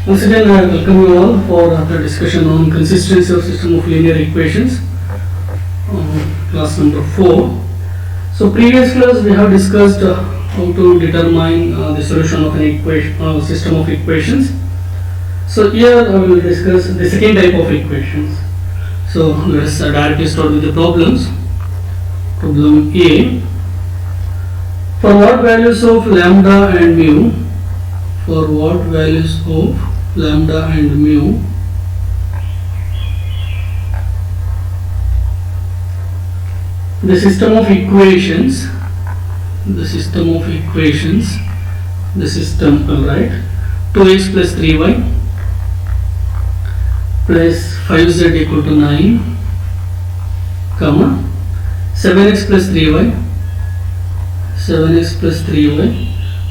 Once again, I welcome you all for the discussion on consistency of system of linear equations, class number 4. So, previous class we have discussed how to determine the solution of an equation, system of equations. So, here I will discuss the second type of equations. So, let us directly start with the problems. Problem A. For what values of lambda and mu? For what values of lambda and mu the system of equations, alright, 2x plus 3y plus 5z equal to 9, comma 7x plus 3y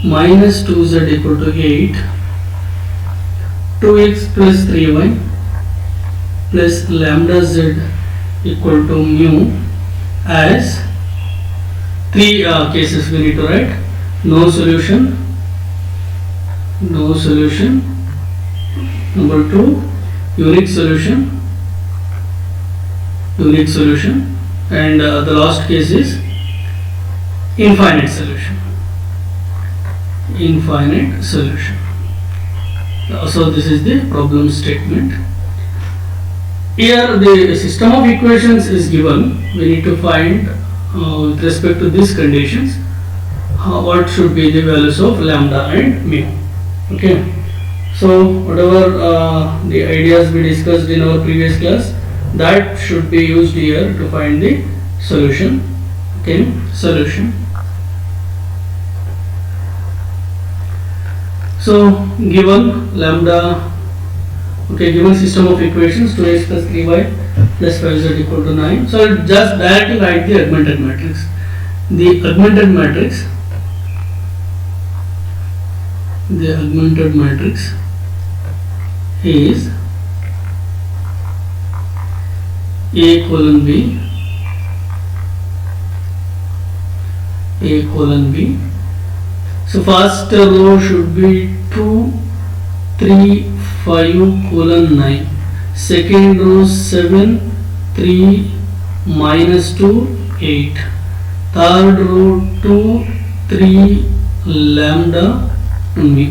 minus 2z equal to 8, 2x plus 3y plus lambda z equal to mu. As three cases we need to write: no solution, number 2 unique solution, and the last case is infinite solution. So this is the problem statement. Here the system of equations is given. We need to find with respect to these conditions what should be the values of lambda and mu. Okay. So whatever the ideas we discussed in our previous class, that should be used here to find the solution. Okay. Solution. So given lambda, okay, given system of equations 2x plus 3y plus 5z equal to 9. So I'll just directly write the augmented matrix. The augmented matrix is A colon B. So first row should be 2, 3, 5 colon 9. Second row 7, 3 minus 2, 8. Third row 2, 3 lambda mu.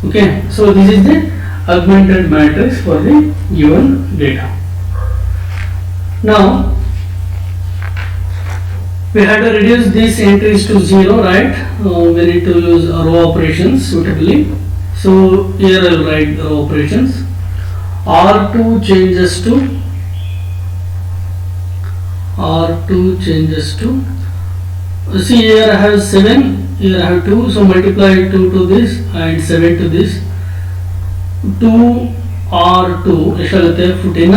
Okay, so this is the augmented matrix for the given data. Now we had to reduce these entries to 0, right? We need to use row operations suitably. So here I will write the row operations. R2 changes to see, here I have 7, here I have 2, so multiply 2 to this and 7 to this. 2 R2 ಎಷ್ಟಾಗುತ್ತೆ 14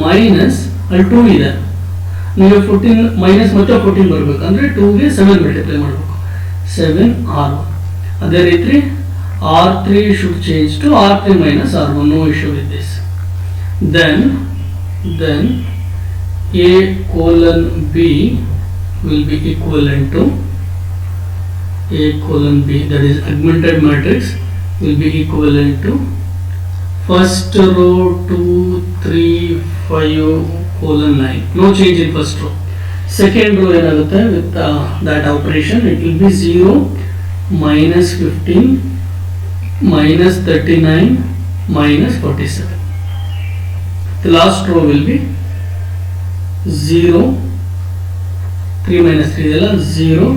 minus ಅಲ್ಲಿ 2 ಇದೆ, ನೀವು 14 minus ಮತ್ತೆ 14 ಬರಬೇಕು ಅಂದರೆ 2 ಗೆ 7 multiply ಮಾಡಬೇಕು, 7 R1. ಅದೇ ರೀತಿ R3 should change to R3 minus R1, no issue with this. Then A colon B will be equivalent to A colon B, that is augmented matrix, will be equivalent to first row 2, 3, 5 colon 9, no change in first row. Second row ಏನಾಗುತ್ತೆ with that operation, it will be 0 minus 15 minus 39 minus 47. The last row will be 0, 3 minus 3 is 0,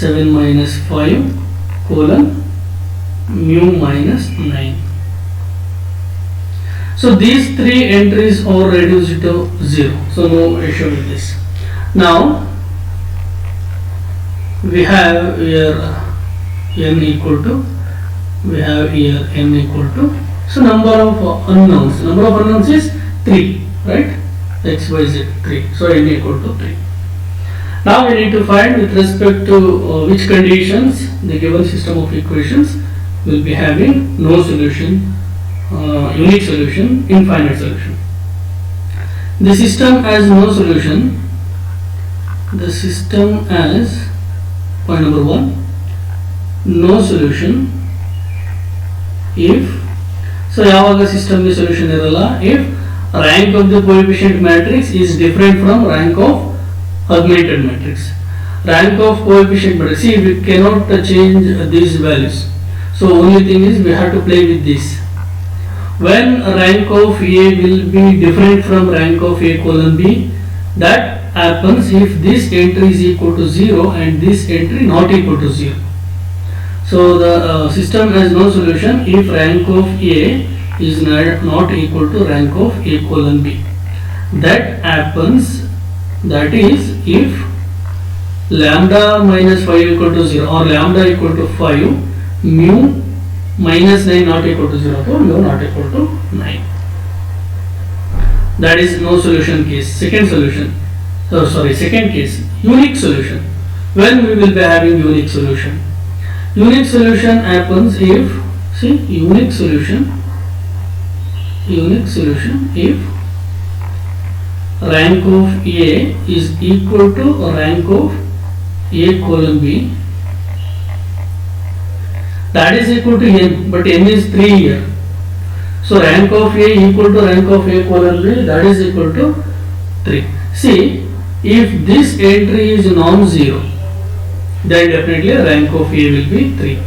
7 minus 5 colon mu minus 9. So these three entries are reduced to 0, so no issue with this. Now we have here n equal to, so number of unknowns is 3, right? X, Y, Z 3, so n equal to 3. Now we need to find with respect to which conditions the given system of equations will be having no solution, unique solution, infinite solution. The system has no solution. The system has, point number 1, no solution if so ಯಾವಾಗ system ಗೆ solution ಇರಲ್ಲ if rank of the coefficient matrix is different from rank of augmented matrix. Rank of coefficient matrix, see we cannot change these values, so only thing is we have to play with this. When rank of A will be different from rank of A colon B, that happens if this entry is equal to 0 and this entry not equal to 0. So the system has no solution if rank of A is not equal to rank of A colon B. That happens, that is if lambda minus 5 equal to 0 or lambda equal to 5, mu minus 9 not equal to 0, so mu not equal to 9. That is no solution case. Second solution, second case, unique solution. When we will be having unique solution? Unique solution happens if, see, unique solution if rank of A is equal to rank of A colon B, that is equal to n, but n is 3 here. So rank of A equal to rank of A colon B, that is equal to 3. See, if this entry is non-zero, then definitely rank of A will be 3.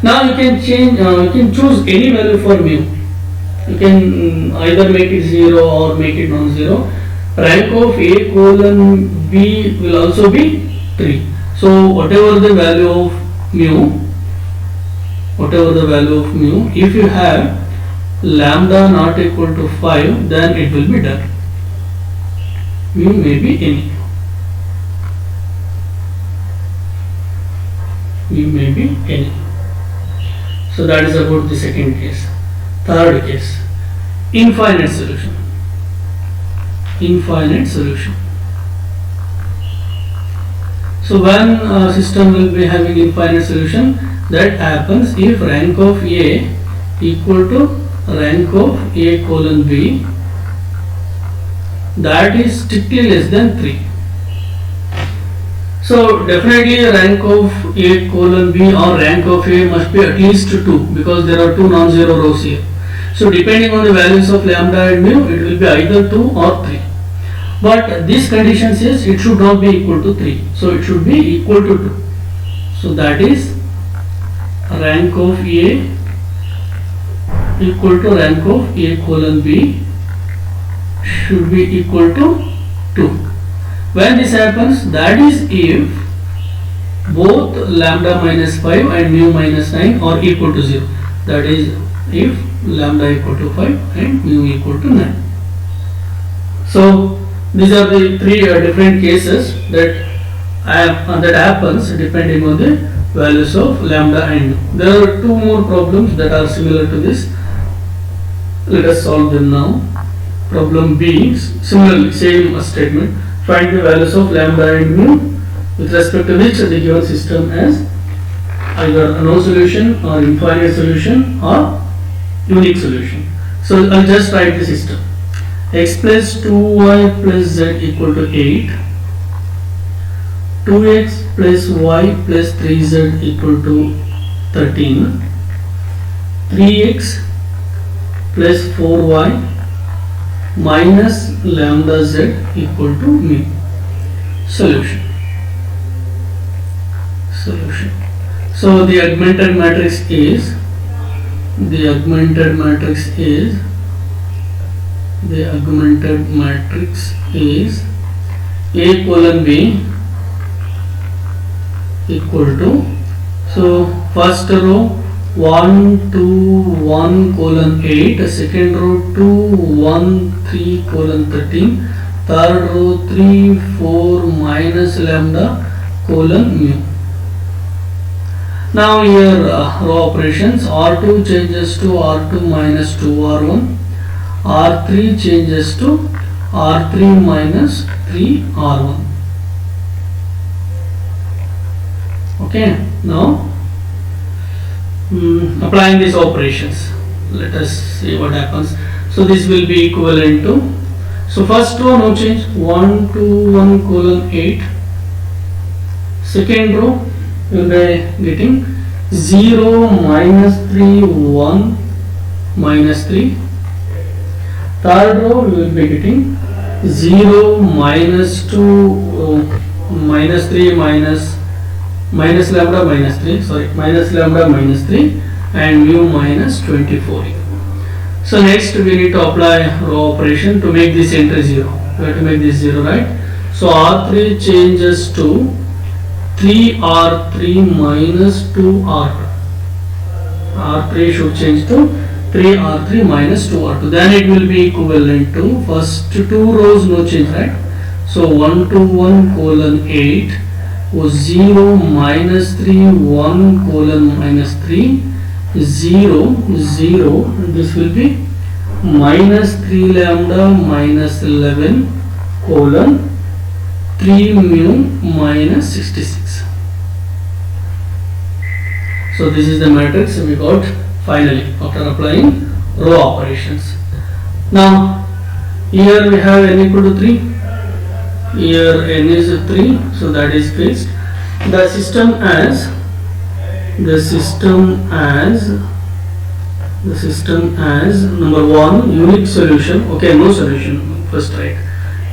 Now you can change, you can choose any value for mu. You can either make it 0 or make it non-zero. Rank of A colon B will also be 3. So whatever the value of mu, if you have lambda not equal to 5, then it will be done. Mu may be any. So that is about the second case. Third case, infinite solution. So when a system will be having infinite solution, that happens if rank of A equal to rank of A colon B, that is strictly less than 3. So definitely rank of A colon B or rank of A must be at least 2, because there are 2 non-zero rows here. So depending on the values of lambda and mu, it will be either 2 or 3. But this condition says it should not be equal to 3. So it should be equal to 2. So that is rank of A equal to rank of A colon B should be equal to 2. When this happens, that is if both lambda minus 5 and mu minus 9 are equal to 0. That is if lambda equal to 5 and mu equal to 9. So these are the 3 different cases that happens depending on the values of lambda and mu. There are 2 more problems that are similar to this. Let us solve them now. Problem B, similarly same statement. Find the values of lambda and mu with respect to which the given system has either no solution or infinite solution or unique solution. So I'll just write the system. X plus 2y plus z equal to 8, 2x plus y plus 3z equal to 13, 3x plus 4y minus lambda z equal to mu. Solution. So the augmented matrix is A colon B equal to, so first row 1 2 1 colon 8, second row 2 1 3 colon 13, third row 3 4 minus lambda colon mu. Now here row operations, R2 changes to R2 minus 2R1, R3 changes to R3 minus 3R1. Okay, now applying these operations, let us see what happens. So this will be equivalent to, so first row no change, 1 2 1 colon 8, second row you will be getting 0 minus 3 1 minus 3. Third row we will be getting 0 minus 2 minus 3 minus lambda minus 3, sorry, minus lambda minus 3 and mu minus 24. So next we need to apply row operation to make this entry 0. We have to make this 0, right? So R3 changes to 3R3 minus 2R2. R3 should change to 3R3 minus 2R2. Then it will be equivalent to first two rows no change, right? So 1 to 1 colon 8 was 0 minus 3 1 colon minus 3 0 0. This will be minus 3 lambda minus 11 colon 3 mu minus 66. So this is the matrix we got finally after applying row operations. Now here we have n equal to 3. Here n is 3, so that is fixed. The system as number 1 unique solution. Okay, no solution first, right?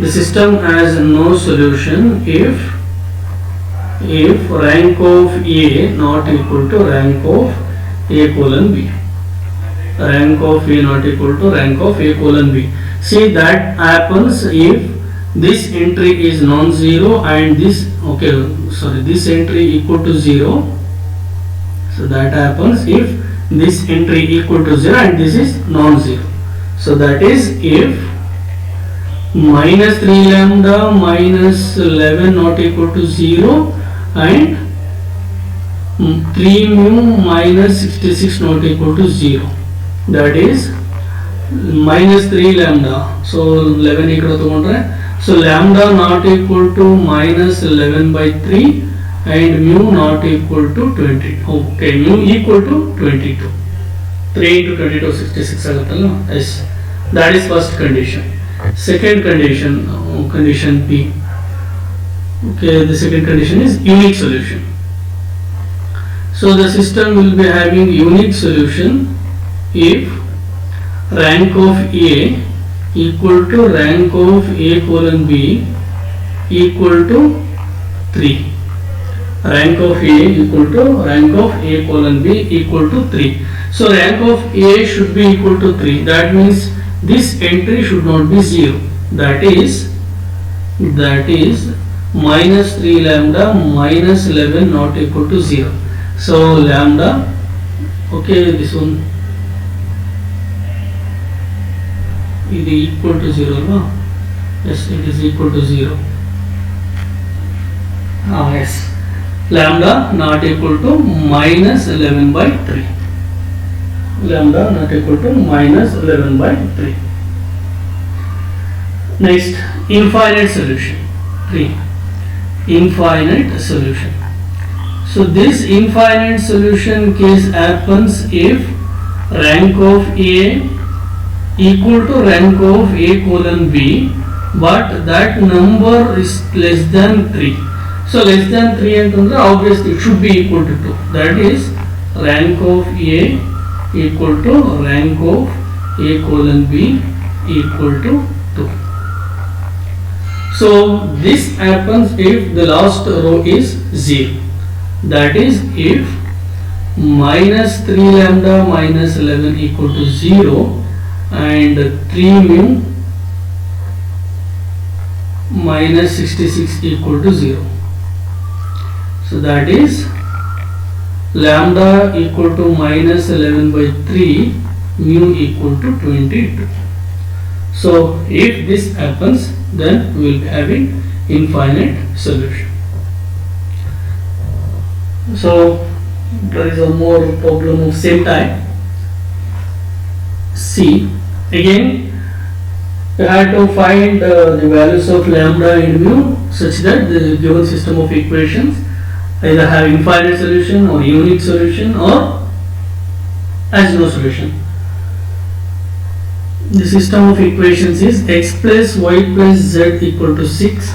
The system has no solution if rank of A not equal to rank of A colon B. Rank of A not equal to rank of A colon B. See, that happens if this entry is non-zero and this entry equal to 0. So that happens if this entry equal to 0 and this is non-zero. So that is if minus 3 lambda minus 11 not equal to 0 and 3 mu minus 66 not equal to 0. That is minus 3 lambda. So 11 equal to so lambda not equal to minus 11 by 3 and mu not equal to 20. Okay, mu equal to 22. 3 into 22 66 aguttalla. Yes, that is first condition. Second condition, condition P. Okay, the second condition is unique solution. So the system will be having unique solution if rank of A equal to rank of A colon B equal to 3. Rank of A equal to rank of A colon B equal to 3. So rank of A should be equal to 3. That means this entry should not be 0. That is minus 3 lambda minus 11 not equal to 0. So lambda, okay, this one is equal to 0, no? Yes, it is equal to 0. Yes, lambda not equal to minus 11 by 3. Lambda not equal to minus 11 by 3. Next, infinite solution. 3. Infinite solution. So this infinite solution case happens if rank of A equal to rank of A colon B, but that number is less than 3. So less than 3 and obviously it should be equal to 2. That is rank of A equal to rank of A colon B equal to 2. So this happens if the last row is 0. That is if minus 3 lambda minus 11 equal to 0 and 3 mu minus 66 equal to 0. So that is lambda equal to minus 11 by 3 mu equal to 22. So if this happens, then we will be having infinite solution. So there is a more problem of same type. C. Again, we have to find the values of lambda and mu such that the given system of equations either have infinite solution or unique solution or has no solution. The system of equations is x plus y plus z equal to 6,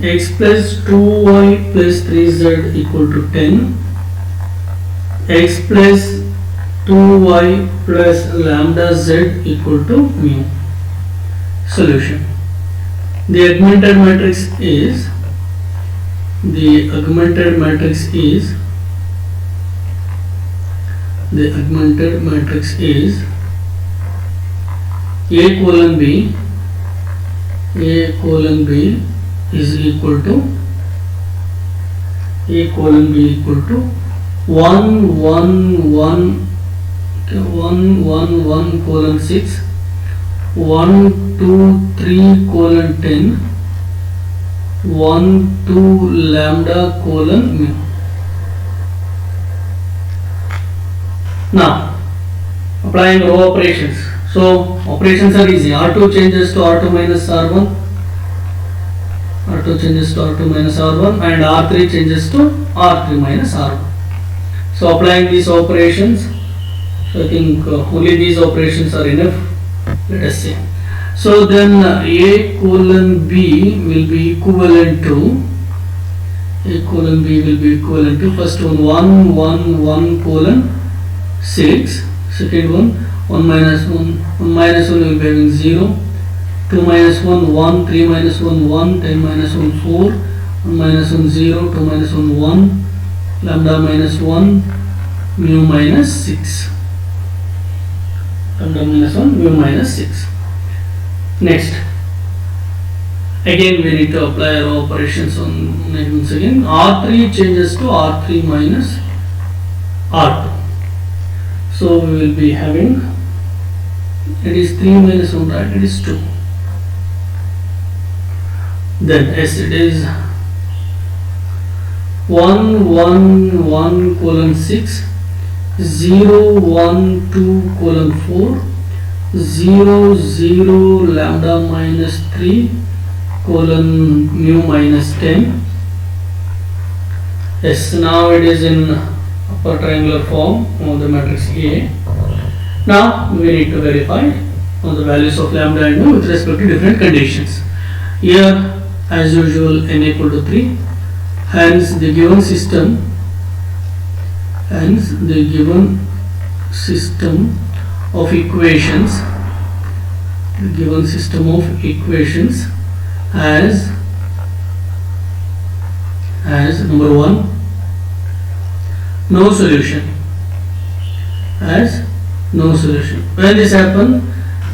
x plus 2y plus 3z equal to 10, x plus 2y plus lambda z equal to mu. Solution. The augmented matrix is the augmented matrix is A colon B is equal to 1 1 1 colon 6 1 2 3 colon 10 1 2 lambda colon mu. Now applying row operations. So operations are easy. R2 changes to R2 minus R1, and R3 changes to R3 minus R1. So applying these operations, so I think only these operations are enough. Let us see. So then A colon B will be equivalent to first one 1 1 colon 6, second one 1 minus 1 will be having 0, 2 minus 1 1, 3 minus 1 1, 10 minus 1 4, 1 minus 1 0, 2 minus 1 1, lambda minus 1, mu minus 6. Lambda minus 1, mu minus 6. Next, again we need to apply our operations on once again. R3 changes to R3 minus R2. So we will be having, it is 3 minus 1, right? It is 2. Then as it is 1 1 1 colon 6, 0 1 2 colon 4, 0 0 lambda minus 3 colon mu minus 10. Yes, now it is in upper triangular form of the matrix A. Now we need to verify on the values of lambda and mu with respect to different conditions. Here as usual n equal to 3, hence the given system of equations as number 1 no solution, when this happens,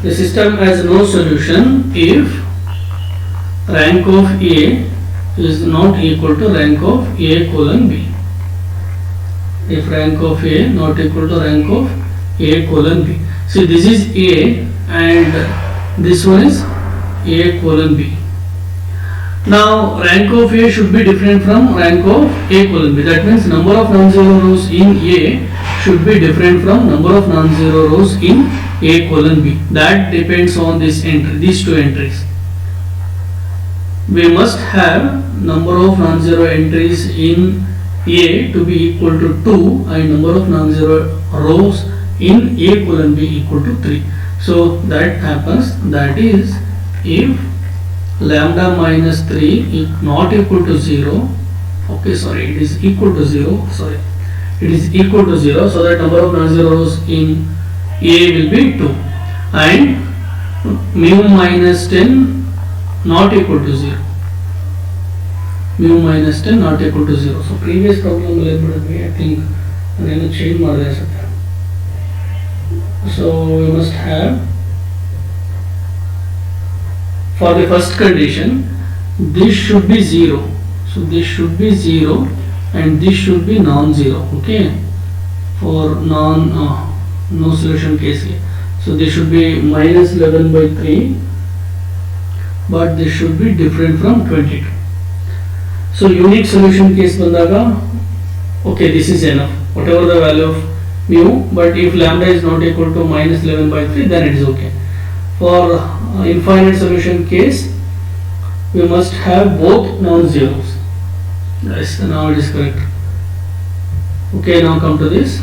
the system has no solution if rank of A is not equal to rank of A colon B. If rank of A not equal to rank of A colon B. See, this is A and this one is A colon B. Now rank of A should be different from rank of A colon B. That means number of non-zero rows in A should be different from number of non-zero rows in A colon B. That depends on this entry, these two entries. We must have number of non-zero entries in A to be equal to 2 and number of non-zero rows in A colon B equal to 3. So that happens, that is if lambda minus 3 is not equal to 0, okay, sorry, it is equal to 0, sorry, it is equal to 0, so that number of non-zero rows in A will be 2 and mu minus 10 not equal to 0. Mu minus 10 not equal to 0. So previous problem I think I change ಮಾಡಿದೆ. So we must have, for the first condition, this should be 0. So this should be 0 and this should be non-zero. Okay, for no solution case here. So this should be minus 11 by 3, but this should be different from 22. So unique solution case bandaga, okay, this is enough, whatever the value of mu, but if lambda is not equal to minus 11 by 3, then it is okay. For infinite solution case, we must have both non-zeros. Yes, now it is correct. Okay, now come to this.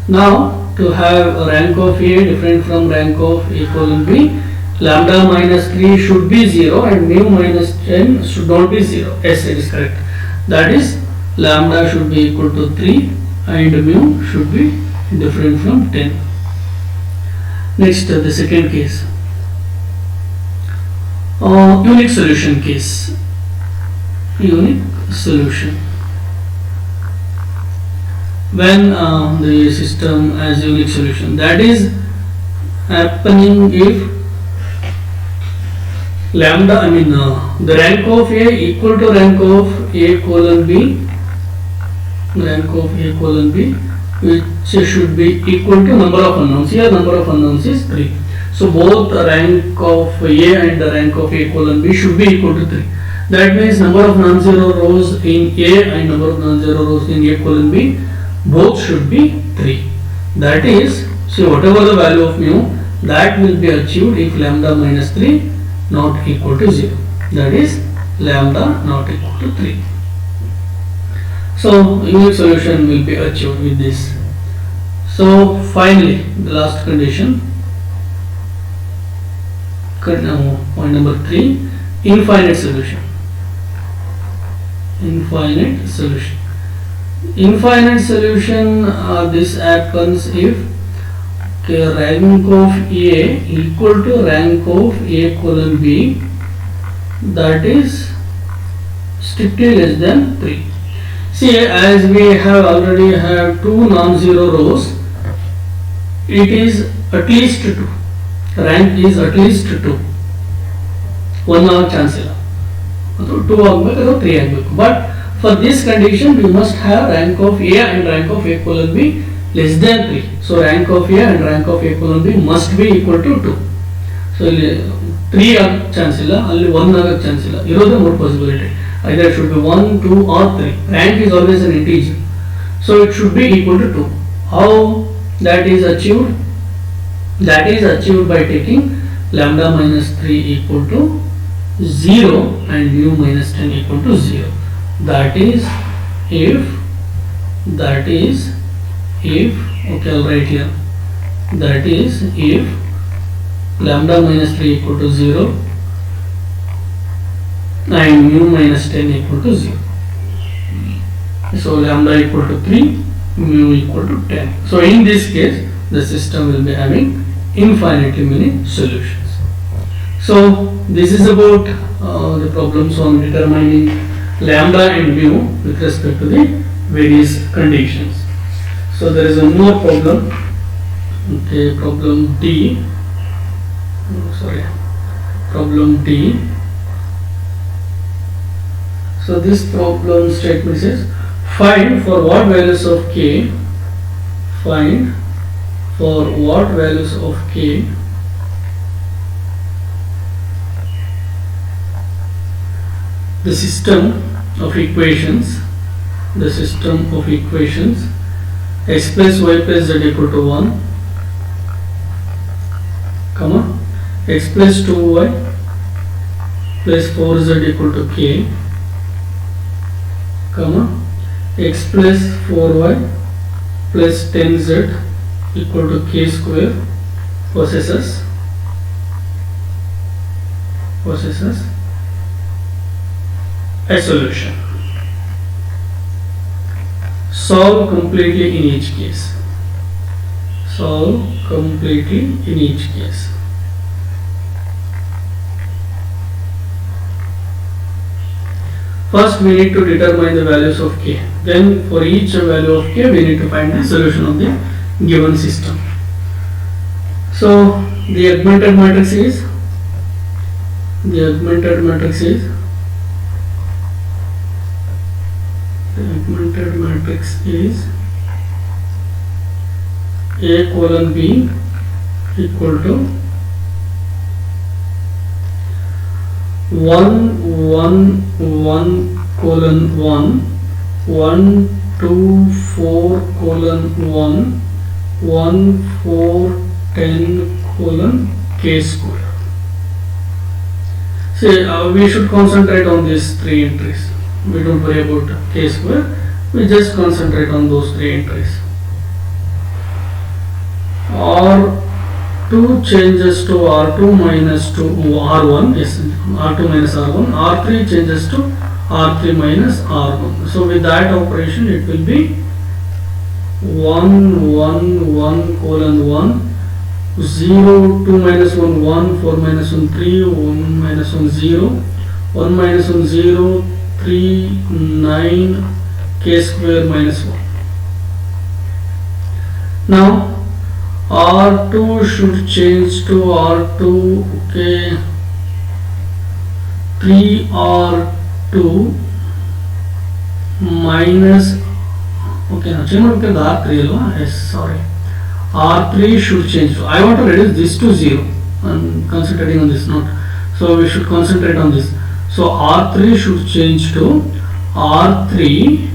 Now to have a rank of A different from rank of A colon B, lambda minus 3 should be 0 and mu minus 10 should not be 0. Yes, it is correct. That is lambda should be equal to 3 and mu should be different from 10. Next, the second case, unique solution case. Unique solution. When the system has unique solution, that is happening if lambda, the rank of A equal to rank of A colon B, rank of A colon B, which should be equal to number of unknowns. Here number of unknowns is 3. So both rank of A and the rank of A colon B should be equal to 3. That means number of non-zero rows in A and number of non-zero rows in A colon B, both should be 3. That is, so whatever the value of mu, that will be achieved if lambda minus 3 not equal to 0. That is lambda not equal to 3. So unique solution will be achieved with this. So finally, the last condition, point number 3, infinite solution. Infinite solution. Infinite solution, this happens if rank of A equal to rank of A colon B, that is strictly less than 3. See, as we have already have 2 non-zero rows, it is at least 2. Rank is at least 2. 1 hour chance illa. 2 ಆಗಬೇಕು 3 ಆಗಬೇಕು. But for this condition, we must have rank of A and rank of A colon B less than 3. So rank of A and rank of A colon B must be equal to 2. So 3 ಆಗಕ್ಕೆ chance ಇಲ್ಲ, ಅಲ್ಲಿ 1 ಆಗಕ್ಕೆ chance ಇಲ್ಲ. ಇರೋದೇ 3 possibility. Either it should be 1, 2 or 3. Rank is always an integer. So it should be equal to 2. How that is achieved? That is achieved by taking lambda minus 3 equal to 0 and mu minus 10 equal to 0. That is if, okay, I'll write here. That is if lambda minus 3 equal to 0 and mu minus 10 equal to 0. So lambda equal to 3, mu equal to 10. So in this case, the system will be having infinitely many solutions. So this is about the problems on determining lambda and mu with respect to the various conditions. So there is one more problem. Okay, problem D. Problem D. So this problem statement says, find for what values of k, find for what values of k the system of equations x plus y plus z equal to 1, comma x plus 2y plus 4z equal to k, comma x plus 4y plus 10z equal to k square possesses a solution. Solve completely in each case. First we need to determine the values of k. Then for each value of k we need to find the solution of the given system. So the augmented matrix is A colon B equal to 1 1 1 colon 1 1 2 4 colon 1 1 4 10 colon k square. See, we should concentrate on these 3 entries. We don't worry about k square. We just concentrate on those 3 entries. R2 changes to R2 minus to R1, yes, R2 minus R1. R3 changes to R3 minus R1. So with that operation it will be 1 1 1 colon 1, 0 2 minus 1 1, 4 minus 1 3, 1 minus 1 0, 1 minus 1 0, 3 9, k square minus 1. Now R2 should change to R2, okay, 3R2 minus, okay, now change to R3, yes, sorry, R3 should change to, I want to reduce this to 0, I'm concentrating on this note, so we should concentrate on this. So R3 should change to R3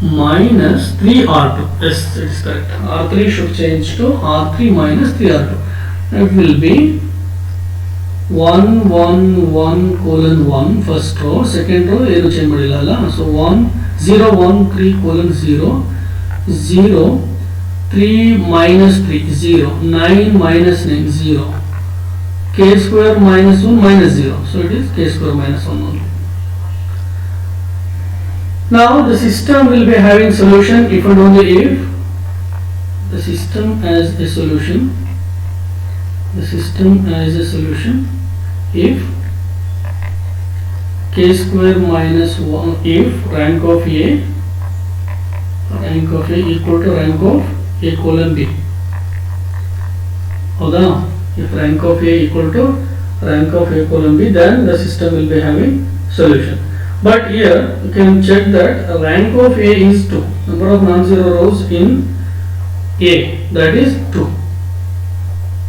minus 3R2, yes, it is correct. R3 should change to R3 minus 3R2. It will be 1 1 1 colon 1 first row, second row ಏನು change ಮಾಡಿಲ್ಲ. So 1 0 1 3 colon 0, 0 3 minus 3 0, 9 minus 9 0, k square minus 1 minus 0, so it is k square minus 1 only. Now the system will be having solution if and only if the system has a solution. The system has a solution if k square minus 1, if rank of A equal to rank of A colon B. Hoda, if rank of A equal to rank of A colon B, then the system will be having solution. But here you can check that rank of A is 2. Number of non-zero rows in A, that is 2.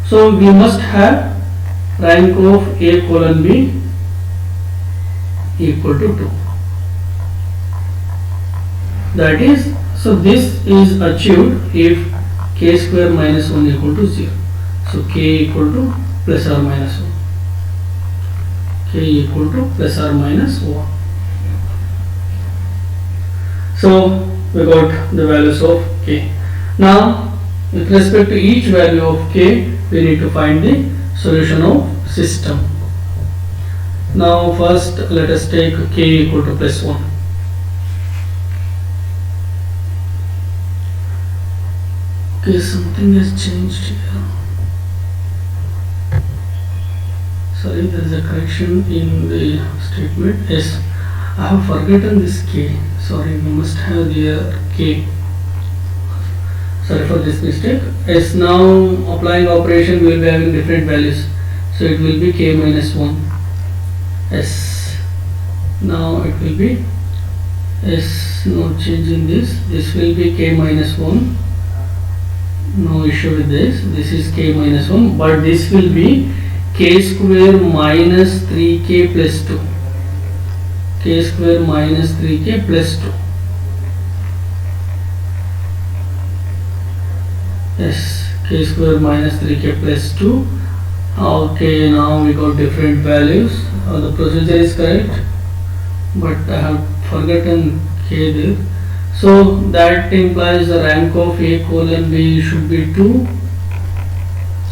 So we must have rank of A colon B equal to 2. That is, so this is achieved if k square minus 1 equal to 0. So k equal to plus or minus 1. K equal to plus or minus 1. So we got the values of k. Now with respect to each value of k, we need to find the solution of system. Now first let us take k equal to plus 1. Okay, something has changed here. Sorry, there is a correction in the statement. Yes, I have forgotten this k. Sorry, we must have the k. Sorry for this mistake. Yes, now applying operation we will be having different values. So it will be k minus 1. Yes. Now it will be, yes, no change in this. This will be k minus 1. No issue with this. This is k minus 1. But this will be k square minus 3k plus 2. K square minus 3k plus 2. Yes, k square minus 3k plus 2. Okay, now we got different values. The procedure is correct, but I have forgotten k there. So that implies the rank of A colon B should be 2.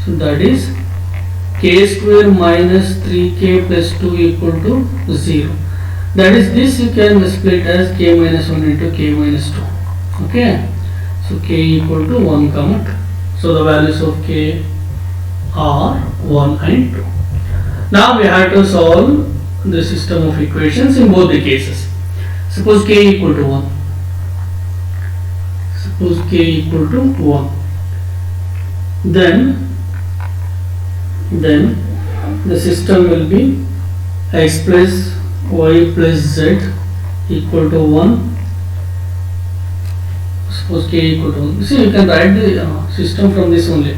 So that is k square minus 3k plus 2 equal to 0. That is, this you can split as k minus 1 into k minus 2. Okay. So k equal to 1 comma 2. So the values of k are 1 and 2. Now we have to solve the system of equations in both the cases. Suppose k equal to 1. Suppose k equal to 1. Then the system will be x plus y plus z equal to 1. Suppose k equal to 1. See, you can write the system from this only.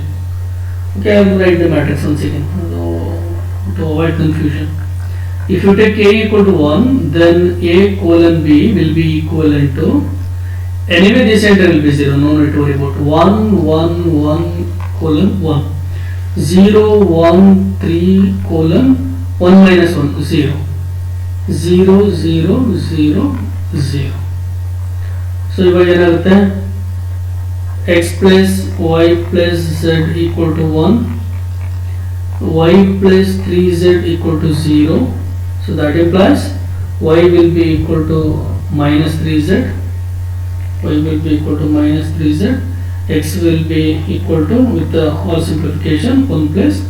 Okay, I will write the matrix once again to avoid confusion. If you take a equal to 1, then a colon b will be equivalent to, anyway this center will be 0, no need to worry about 1 1 1 colon 1, 0 1 3 colon 1 minus 1 0, 0 0 0 0. So इवाग ಏನಾಗುತ್ತೆ x plus y plus z equal to 1, y plus 3z equal to 0. So that implies y will be equal to minus 3z, y will be equal to minus 3z, x will be equal to, with the all simplification, 1 plus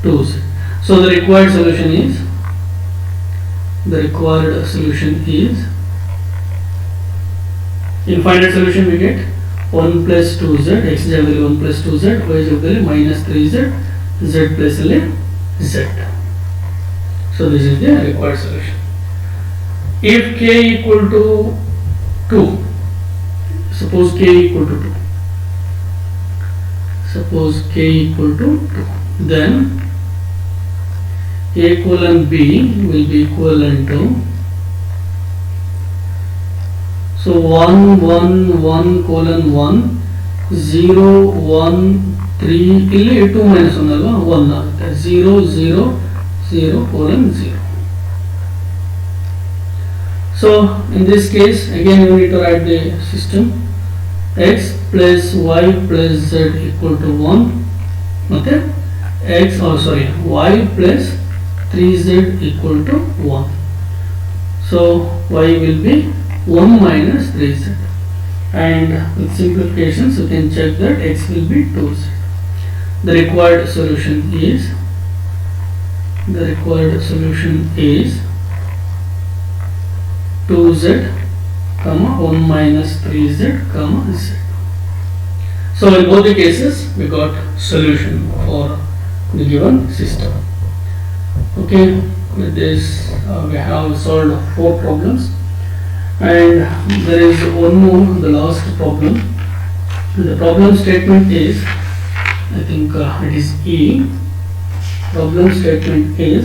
2z. So the required solution is, in finite solution we get 1 plus 2z, x is value 1 plus 2z, y is value minus 3z, z plus z. So this is the required solution. If k equal to 2, suppose k equal to 2, then a colon b will be equivalent to, so 1 1 1 colon 1 0 1 3 ಇಲ್ಲಿ 2 minus 1 ಅಲ್ವಾ 1 ಆಗುತ್ತೆ 0 0 0 colon 0. So in this case again we need to write the system. X plus y plus z equal to 1 ಮತ್ತೆ y plus 3z equal to 1. So y will be 1 minus 3z, and with simplifications you can check that x will be 2z. The required solution is 2z comma 1 minus 3z comma z. So in both the cases we got solution for the given system. Okay, with this we have solved 4 problems, and there is one more, the last problem. The problem statement is, I think it is E. Problem statement is,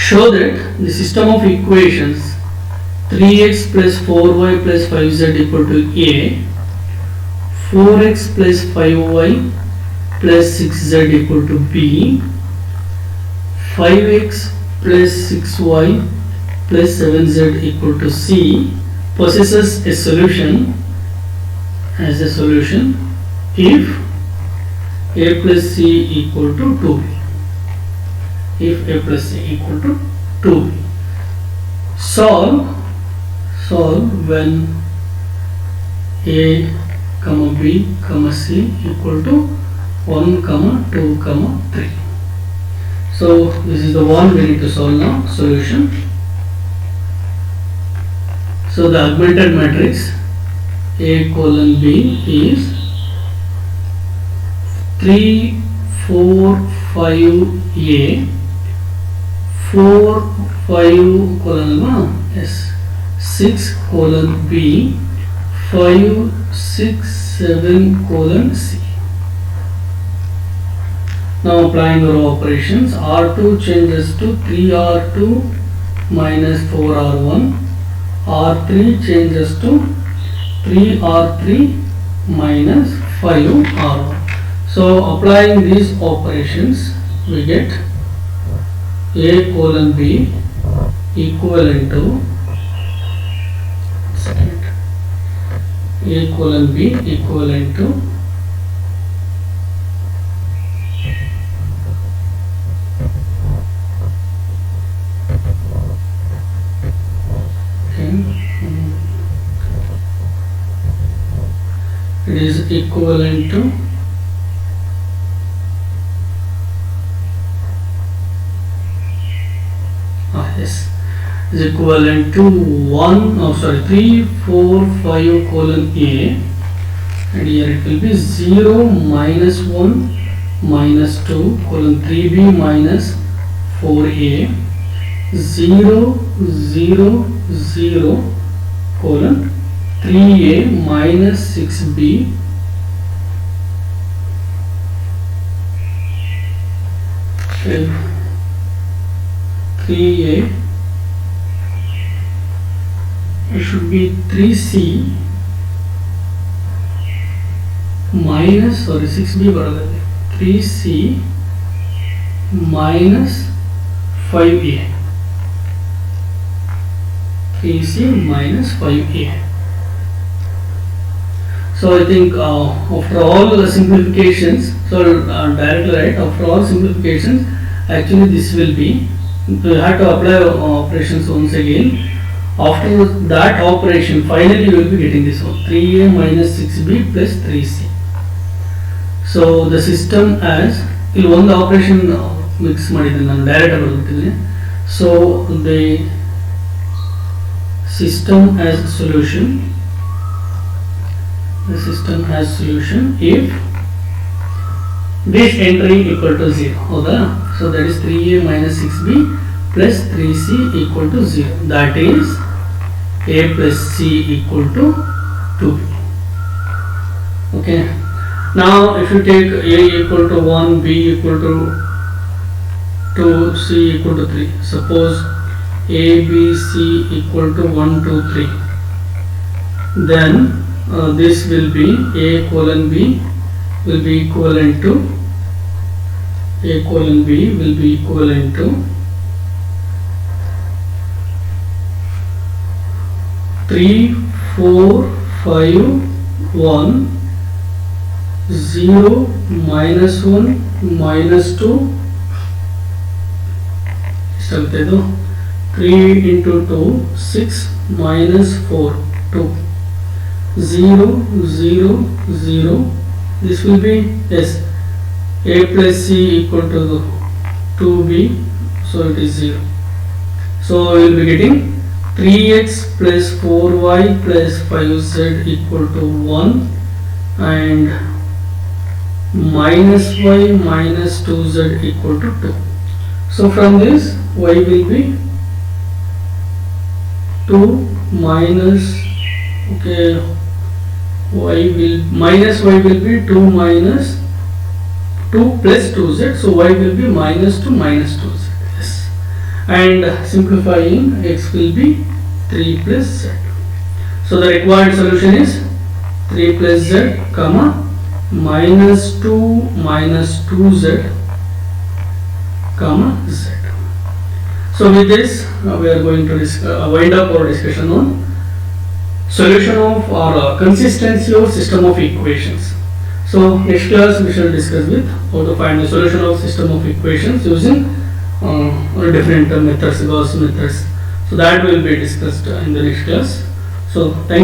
show that the system of equations 3x plus 4y plus 5z equal to A, 4x plus 5y plus 6z equal to B, 5x plus 6y plus 7z equal to C possesses a solution if a plus c equal to 2b. If a plus c equal to 2b. Solve when a comma b comma c equal to 1 comma 2 comma 3. So this is the one we need to solve now. Solution. So the augmented matrix A colon B is 3 4 5 A, 4 5 colon 1 S, 6 colon B, 5 6 7 colon C. Now applying our operations, R2 changes to 3R2 minus 4R1, R3 changes to 3R3 minus 5R1. So applying these operations we get A colon B equivalent to, A colon B equivalent to it is equivalent to is equivalent to 3 4 5 colon A, and here it will be 0 minus 1 minus 2 colon 3b minus 4a, 0 0 0 colon 3a minus 6b, 3a, it should be 3c minus 6b बराबर है 3c minus 5a, 3c minus 5a. So I think after all the simplifications, so directly right, after all simplifications, actually this will be, we have to apply operations once again. After that operation, finally you will be getting this one, 3a minus 6b plus 3c. So the system as ಇಲ್ಲಿ ಒಂದು operation mix ಮಾಡಿದ್ದೀನಿ ನಾನು, direct ಆಗಿ ಬರ್ಬಿಡ್ತೀನಿ. So the system as solution, the system has solution if this entry equal to 0. ಹೌದಾ? So that is 3a minus 6b plus 3c equal to 0. That is a plus c equal to 2b. Okay. Now if you take a equal to 1, b equal to 2, c equal to 3. Suppose a, b, c equal to 1, 2, 3. Then this will be a colon b will be equivalent to a colon b will be equivalent to 3, 4, 5, 1, 0, minus 1, minus 2. इष्टाಗುತ್ತೆ ಇದು 3 into 2 6 minus 4 2 0 0 0. This will be yes, a plus c equal to 2b, so it is 0. So we will be getting 3x plus 4y plus 5z equal to 1 and minus y minus 2z equal to 2. So from this y will be 2 minus, okay, y will minus y will be 2 minus 2 plus 2z, so y will be minus 2 minus 2z. Yes, and simplifying x will be 3 plus z. So the required solution is 3 plus z comma minus 2 minus 2z comma z. So with this we are going to wind up our discussion on solution of or consistency of system of equations. So next class we shall discuss with how to find the solution of system of equations using different methods, Gauss methods. So that will be discussed in the next class. So thank you.